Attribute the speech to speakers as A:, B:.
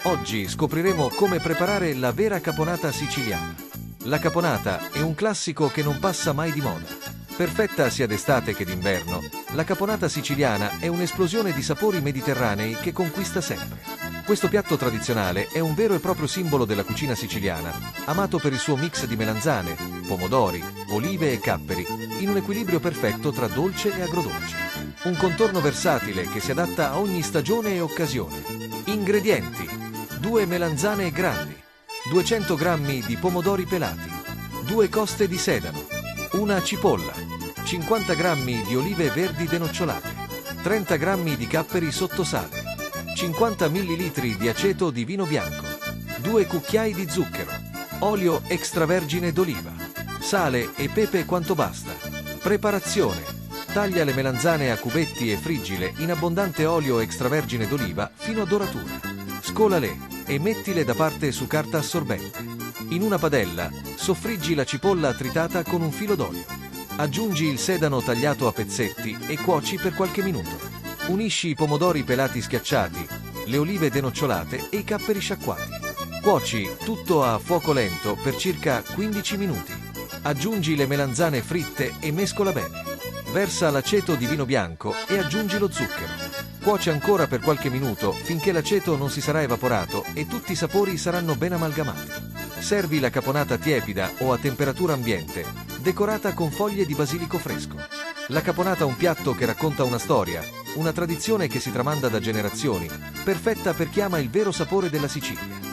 A: Oggi scopriremo come preparare la vera caponata siciliana. La caponata è un classico che non passa mai di moda. Perfetta sia d'estate che d'inverno, la caponata siciliana è un'esplosione di sapori mediterranei che conquista sempre. Questo piatto tradizionale è un vero e proprio simbolo della cucina siciliana, amato per il suo mix di melanzane, pomodori, olive e capperi, in un equilibrio perfetto tra dolce e agrodolce. Un contorno versatile che si adatta a ogni stagione e occasione. Ingredienti: 2 melanzane grandi, 200 g di pomodori pelati, 2 coste di sedano, una cipolla, 50 g di olive verdi denocciolate, 30 g di capperi sotto sale, 50 ml di aceto di vino bianco, 2 cucchiai di zucchero, olio extravergine d'oliva, sale e pepe quanto basta. Preparazione: taglia le melanzane a cubetti e friggile in abbondante olio extravergine d'oliva fino a doratura. Scolale e mettile da parte su carta assorbente. In una padella soffriggi la cipolla tritata con un filo d'olio. Aggiungi il sedano tagliato a pezzetti e cuoci per qualche minuto. Unisci i pomodori pelati schiacciati, le olive denocciolate e i capperi sciacquati. Cuoci tutto a fuoco lento per circa 15 minuti. Aggiungi le melanzane fritte e mescola bene. Versa l'aceto di vino bianco e aggiungi lo zucchero. Cuoce ancora per qualche minuto finché l'aceto non si sarà evaporato e tutti i sapori saranno ben amalgamati. Servi la caponata tiepida o a temperatura ambiente, decorata con foglie di basilico fresco. La caponata è un piatto che racconta una storia, una tradizione che si tramanda da generazioni, perfetta per chi ama il vero sapore della Sicilia.